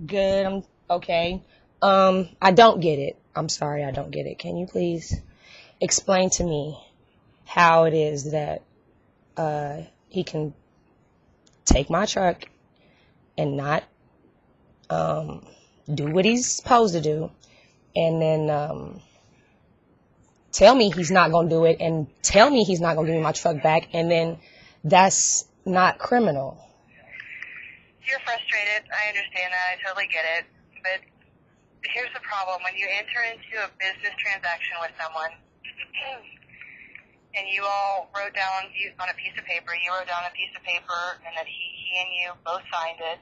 Good. I'm okay. I don't get it. I'm sorry, I don't get it. Can you please explain to me how it is that he can take my truck and not do what he's supposed to do, and then tell me he's not going to do it, and tell me he's not going to give me my truck back, and then that's not criminal. You're frustrated. I understand that. I totally get it. But here's the problem. When you enter into a business transaction with someone, and you all wrote down on a piece of paper, and that he and you both signed it,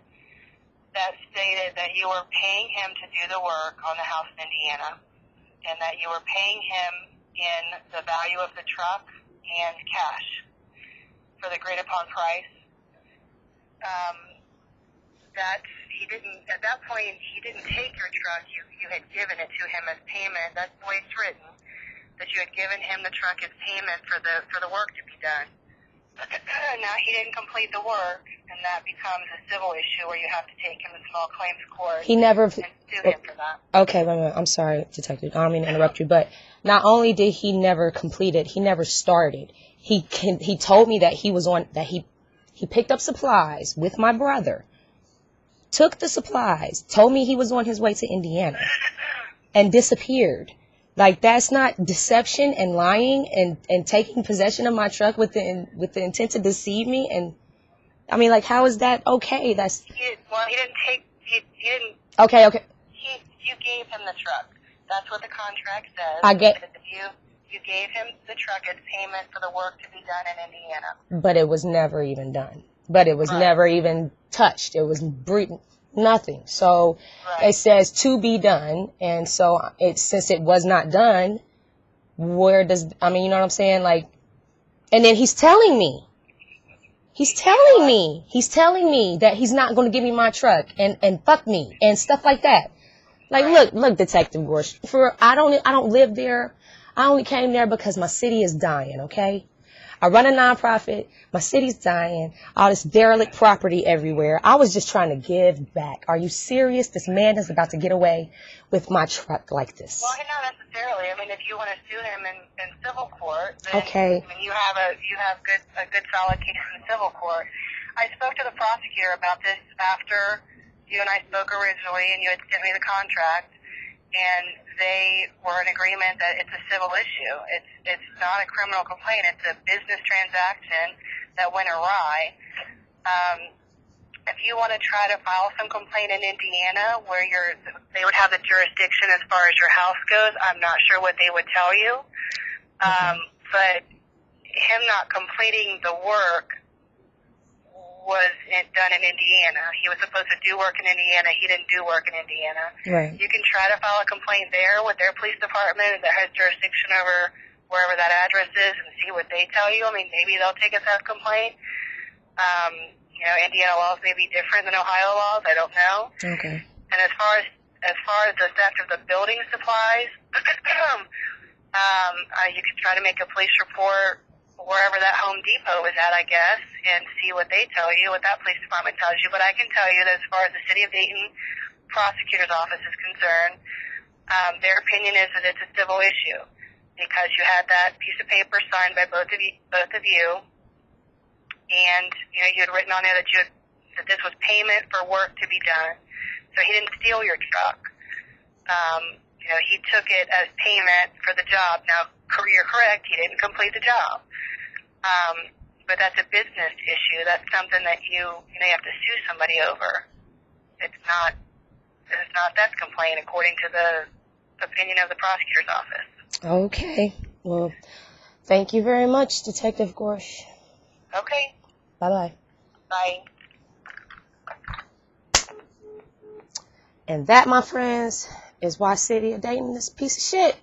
that stated that you were paying him to do the work on the house in Indiana, and that you were paying him in the value of the truck and cash for the agreed upon price. At that point, he didn't take your truck. You had given it to him as payment. That's the way it's written, that you had given him the truck as payment for the work to be done. Now he didn't complete the work, and that becomes a civil issue where you have to take him to small claims court and sue him for that. Okay, wait a minute. I'm sorry, Detective. I don't mean to interrupt you, but not only did he never complete it, he never started. He told me that he picked up supplies with my brother, took the supplies, told me he was on his way to Indiana, and disappeared. Like, that's not deception and lying and taking possession of my truck with the intent to deceive me. And I mean, like, how is that okay? He didn't. Okay. You gave him the truck. That's what the contract says. You gave him the truck as payment for the work to be done in Indiana. But it was never even done. But it was never even touched. It was nothing. So it says to be done. And so since it was not done, you know what I'm saying? Like, and then he's telling me that he's not going to give me my truck and fuck me and stuff like that. Like, look, Detective Gorsh, I don't live there. I only came there because my city is dying, okay? I run a nonprofit. My city's dying. All this derelict property everywhere. I was just trying to give back. Are you serious? This man is about to get away with my truck like this. Well, not necessarily. I mean, if you want to sue him in civil court, then okay. I mean, you have a good solid case in civil court. I spoke to the prosecutor about this after you and I spoke originally, and you had sent me the contract. And they were in agreement that it's a civil issue. It's not a criminal complaint. It's a business transaction that went awry. If you want to try to file some complaint in Indiana where they would have the jurisdiction as far as your house goes, I'm not sure what they would tell you. But him not completing the work was done in Indiana. He was supposed to do work in Indiana. He didn't do work in Indiana. Right. You can try to file a complaint there with their police department that has jurisdiction over wherever that address is and see what they tell you. I mean, maybe they'll take a theft complaint. Indiana laws may be different than Ohio laws. I don't know. Okay. And as far as the theft of the building supplies, you could try to make a police report wherever that Home Depot is at, I guess, and see what they tell you, what that police department tells you. But I can tell you that as far as the City of Dayton Prosecutor's Office is concerned, their opinion is that it's a civil issue because you had that piece of paper signed by both of you, and you had written on there that this was payment for work to be done. So he didn't steal your truck. He took it as payment for the job. Now, you're correct, he didn't complete the job. But that's a business issue. That's something that you have to sue somebody over. It's not theft complaint according to the opinion of the prosecutor's office. Okay. Well, thank you very much, Detective Gorsh. Okay. Bye-bye. Bye. And that, my friends, is why City of Dayton is a piece of shit.